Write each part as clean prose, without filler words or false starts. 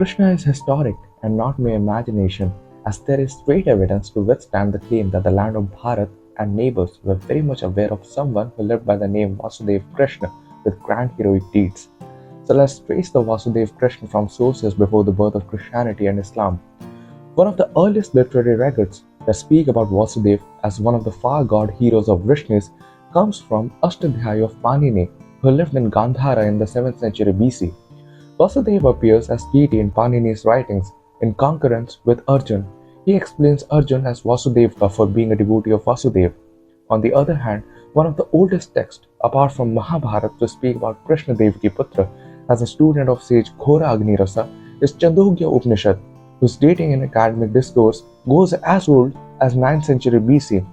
Krishna is historic and not mere imagination, as there is great evidence to withstand the claim that the land of Bharat and neighbors were very much aware of someone who lived by the name Vasudeva Krishna with grand heroic deeds. So let's trace the Vasudeva Krishna from sources before the birth of Christianity and Islam. One of the earliest literary records that speak about Vasudeva as one of the far god heroes of Vishnu comes from Ashtadhyayi of Panini, who lived in Gandhara in the 7th century BC. Vasudeva appears as deity in Panini's writings in concurrence with Arjun. He explains Arjun as Vasudeva for being a devotee of Vasudeva. On the other hand, one of the oldest texts, apart from Mahabharata, to speak about Krishna Devaki Putra as a student of sage Ghora Agni Rasa is Chandogya Upanishad, whose dating in academic discourse goes as old as 9th century BC.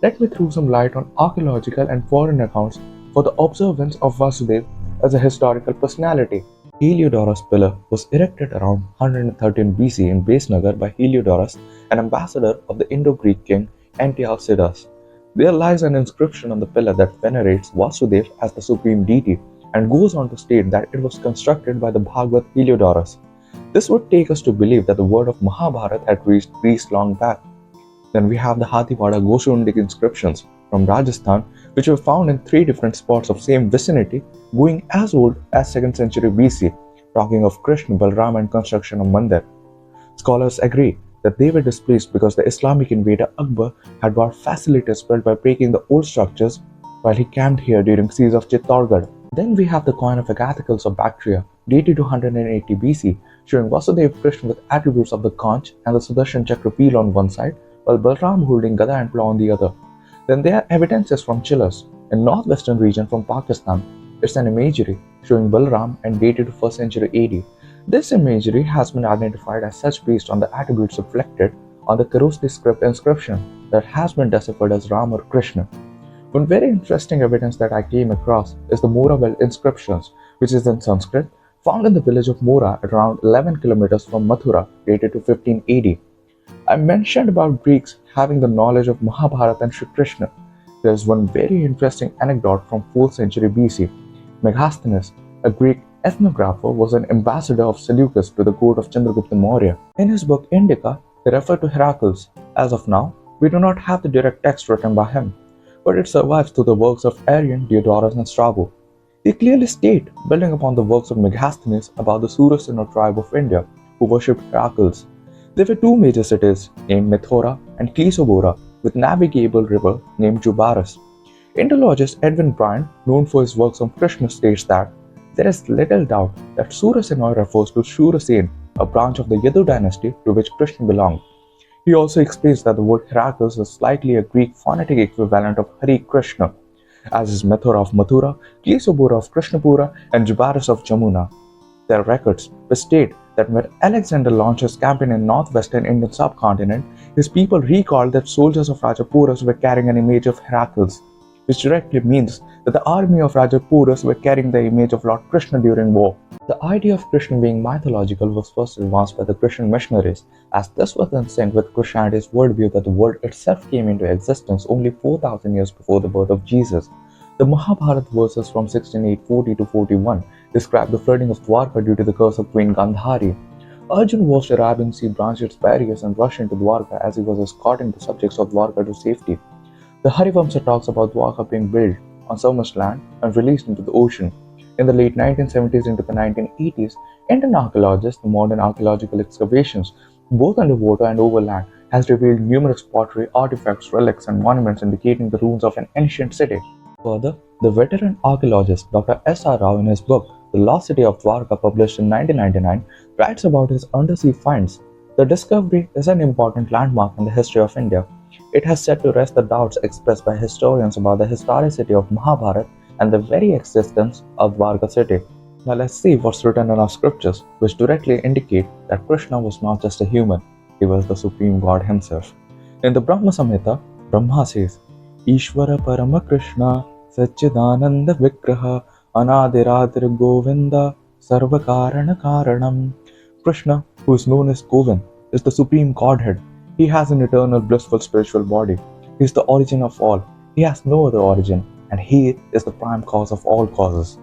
Let me throw some light on archaeological and foreign accounts for the observance of Vasudeva as a historical personality. Heliodorus pillar was erected around 113 BC in Besnagar by Heliodorus, an ambassador of the Indo-Greek king Antiochus. There lies an inscription on the pillar that venerates Vasudeva as the supreme deity and goes on to state that it was constructed by the Bhagavad Heliodorus. This would take us to believe that the word of Mahabharata had reached Greece long back. Then we have the Hathiwada Goshundik inscriptions from Rajasthan, which were found in 3 different spots of same vicinity, going as old as 2nd century BC, talking of Krishna, Balram and construction of Mandir. Scholars agree that they were displaced because the Islamic invader Akbar had brought facilities built by breaking the old structures while he camped here during siege of Chittorgarh. Then we have the coin of Agathicles of Bactria, dated to 180 BC, showing Vasudeva Krishna with attributes of the conch and the Sudarshan Chakra wheel on one side, while Balram holding Gada and plough on the other. Then there are evidences from Chillers, a northwestern region from Pakistan. It's an imagery showing Balram and dated to 1st century AD. This imagery has been identified as such based on the attributes reflected on the Kharosthi script inscription that has been deciphered as Ram or Krishna. One very interesting evidence that I came across is the Morawell inscriptions, which is in Sanskrit, found in the village of Mora at around 11 kilometers from Mathura, dated to 15 AD. I mentioned about Greeks having the knowledge of Mahabharata and Shri Krishna. There is one very interesting anecdote from 4th century BC. Megasthenes, a Greek ethnographer, was an ambassador of Seleucus to the court of Chandragupta Maurya. In his book Indica, he referred to Heracles. As of now, we do not have the direct text written by him, but it survives through the works of Arrian, Diodorus and Strabo. They clearly state, building upon the works of Megasthenes, about the Surasena tribe of India, who worshipped Heracles. There were 2 major cities named Mithora and Clesobora, with navigable river named Jubaris. Indologist Edwin Bryant, known for his works on Krishna, states that there is little doubt that Surasena refers to Shurasen, a branch of the Yadu dynasty to which Krishna belonged. He also explains that the word Heracles is likely a Greek phonetic equivalent of Hare Krishna, as is Mithora of Mathura, Clesobora of Krishnapura, and Jubaris of Jamuna. There are records which state that when Alexander launched his campaign in northwestern Indian subcontinent, his people recalled that soldiers of Raja Porus were carrying an image of Heracles, which directly means that the army of Raja Porus were carrying the image of Lord Krishna during war. The idea of Krishna being mythological was first advanced by the Christian missionaries, as this was in sync with Christianity's worldview that the world itself came into existence only 4,000 years before the birth of Jesus. The Mahabharata verses from 1640 to 41 describe the flooding of Dwarka due to the curse of Queen Gandhari. Arjun watched the Arabian Sea branch its barriers and rush into Dwarka as he was escorting the subjects of Dwarka to safety. The Harivamsa talks about Dwarka being built on submerged land and released into the ocean. In the late 1970s into the 1980s, Indian archaeologists, the modern archaeological excavations, both underwater and over land, has revealed numerous pottery, artifacts, relics, and monuments indicating the ruins of an ancient city. Further, the veteran archaeologist Dr. S.R. Rao, in his book The Lost City of Dwarka, published in 1999, writes about his undersea finds. The discovery is an important landmark in the history of India. It has set to rest the doubts expressed by historians about the historicity of Mahabharata and the very existence of Dwarka city. Now let's see what's written in our scriptures, which directly indicate that Krishna was not just a human, he was the supreme God himself. In the Brahma Samhita, Brahma says, Ishvara Parama Krishna Satchidananda Vigraha Anadiradir Govinda Sarvakarana Karanam. Krishna, who is known as Govind, is the supreme Godhead. He has an eternal blissful spiritual body. He is the origin of all. He has no other origin, and he is the prime cause of all causes.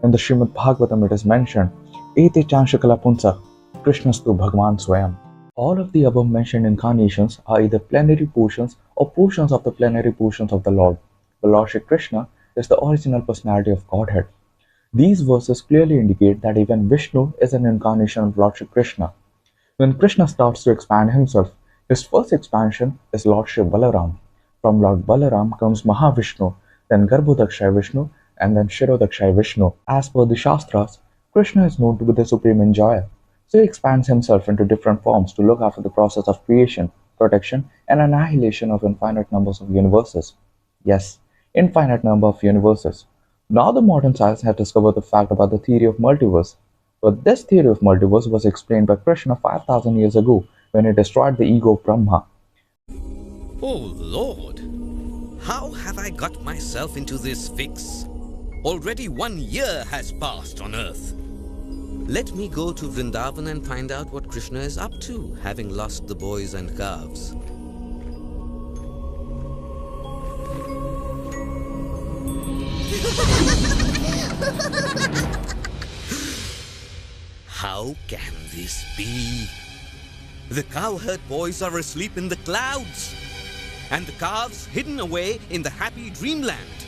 In the Shreemad Bhagvatam it is mentioned, Ete Chanshakala Punsa, Krishnastu Bhagwan Swayam. All of the above mentioned incarnations are either plenary portions or portions of the plenary portions of the Lord. The Lord Shri Krishna is the original personality of Godhead. These verses clearly indicate that even Vishnu is an incarnation of Lord Shri Krishna. When Krishna starts to expand himself, his first expansion is Lord Shri Balaram. From Lord Balaram comes Mahavishnu, then Garbhodakshay Vishnu, and then Shirodakshay Vishnu. As per the Shastras, Krishna is known to be the supreme enjoyer, so he expands himself into different forms to look after the process of creation, protection, and annihilation of infinite numbers of universes. Yes, infinite number of universes. Now the modern science has discovered the fact about the theory of multiverse. But this theory of multiverse was explained by Krishna 5000 years ago when he destroyed the ego of Brahma. Oh Lord, how have I got myself into this fix? Already 1 year has passed on earth. Let me go to Vrindavan and find out what Krishna is up to, having lost the boys and calves. How can this be? The cowherd boys are asleep in the clouds, and the calves hidden away in the happy dreamland.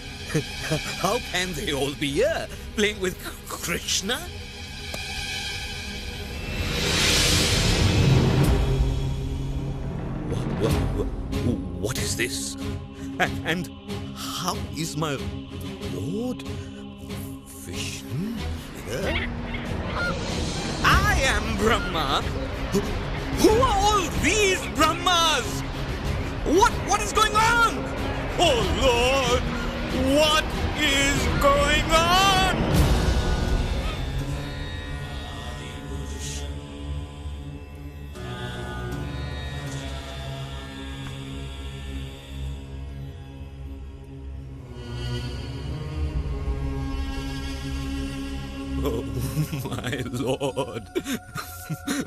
How can they all be here, playing with Krishna? What is this? And how is my Lord Vishnu here? I am Brahma. Who are all these Brahmas? What is going on? Oh Lord, what is going on? Oh, my Lord,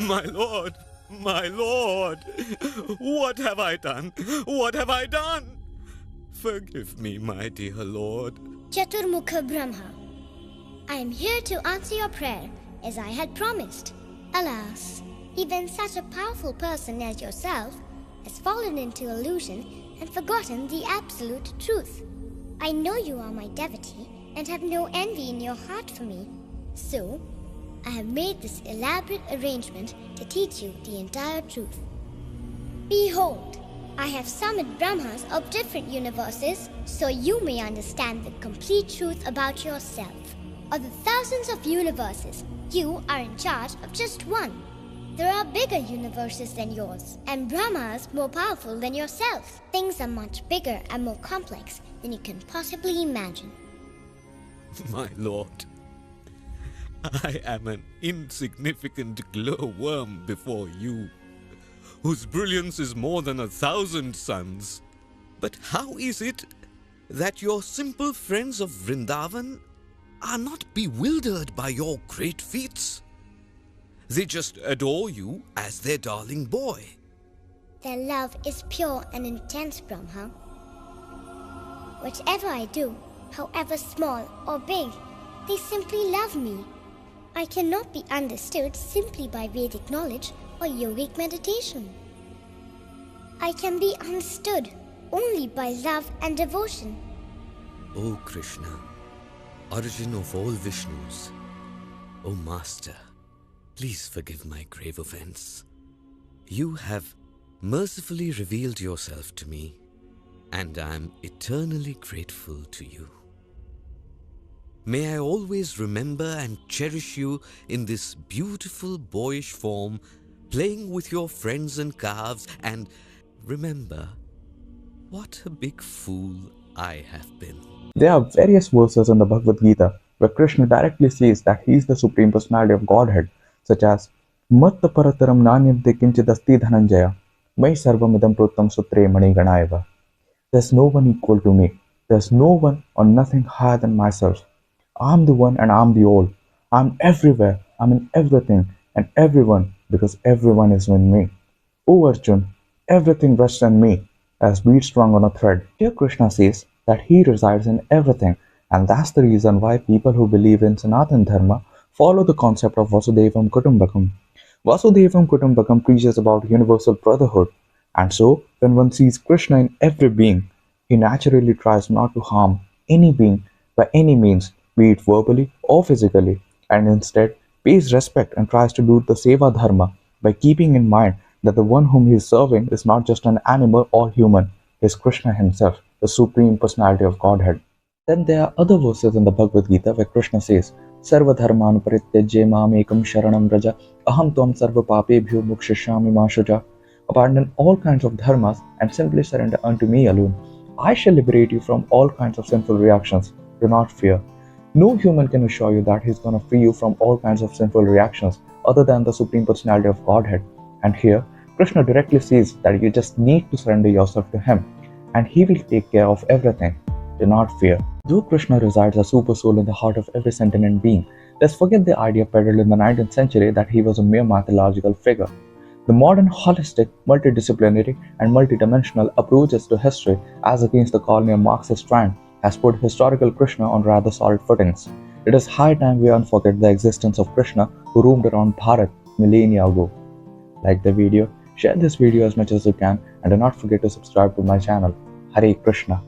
my Lord, my Lord, what have I done? What have I done? Forgive me, my dear Lord. Chaturmukha Brahma, I am here to answer your prayer as I had promised. Alas, even such a powerful person as yourself has fallen into illusion and forgotten the absolute truth. I know you are my devotee and have no envy in your heart for me. So, I have made this elaborate arrangement to teach you the entire truth. Behold, I have summoned Brahmas of different universes so you may understand the complete truth about yourself. Of the thousands of universes, you are in charge of just one. There are bigger universes than yours, and Brahmas more powerful than yourself. Things are much bigger and more complex than you can possibly imagine. My Lord, I am an insignificant glowworm before you, whose brilliance is more than 1,000 suns. But how is it that your simple friends of Vrindavan are not bewildered by your great feats? They just adore you as their darling boy. Their love is pure and intense, Brahma. Whatever I do, however small or big, they simply love me. I cannot be understood simply by Vedic knowledge or yogic meditation. I can be understood only by love and devotion. O Krishna, origin of all Vishnus, O Master, please forgive my grave offense. You have mercifully revealed yourself to me, and I am eternally grateful to you. May I always remember and cherish you in this beautiful boyish form, playing with your friends and calves, and remember what a big fool I have been. There are various verses in the Bhagavad Gita where Krishna directly says that he is the Supreme Personality of Godhead, such as Matta Parataram Nanyamte Kinchidasti Dhananjaya Mai Sarvamidam Pruttam Sutre Maniganaiva. There's no one equal to me. There's no one or nothing higher than myself. I'm the one and I'm the all. I'm everywhere. I'm in everything and everyone because everyone is in me. O Arjun, everything rests in me as beads strung on a thread. Here Krishna says that he resides in everything, and that's the reason why people who believe in Sanatan Dharma follow the concept of Vasudevam Kutumbakam. Vasudevam Kutumbakam preaches about universal brotherhood, and so when one sees Krishna in every being, he naturally tries not to harm any being by any means, be it verbally or physically, and instead pays respect and tries to do the Seva Dharma by keeping in mind that the one whom he is serving is not just an animal or human, he is Krishna himself, the Supreme Personality of Godhead. Then there are other verses in the Bhagavad Gita where Krishna says, Sarva dharman parityajya mam ekam sharanam vraja aham tvam sarva papebhyo mukshishami ma shuja. Abandon all kinds of dharmas and simply surrender unto me alone. I shall liberate you from all kinds of sinful reactions. Do not fear. No human can assure you that he is going to free you from all kinds of sinful reactions other than the Supreme Personality of Godhead. And here, Krishna directly says that you just need to surrender yourself to him and he will take care of everything. Do not fear. Though Krishna resides as super soul in the heart of every sentient being, let's forget the idea peddled in the 19th century that he was a mere mythological figure. The modern holistic, multidisciplinary, and multidimensional approaches to history, as against the colonial Marxist trend, has put historical Krishna on rather solid footings. It is high time we unforget the existence of Krishna who roamed around Bharat millennia ago. Like the video, share this video as much as you can, and do not forget to subscribe to my channel. Hare Krishna.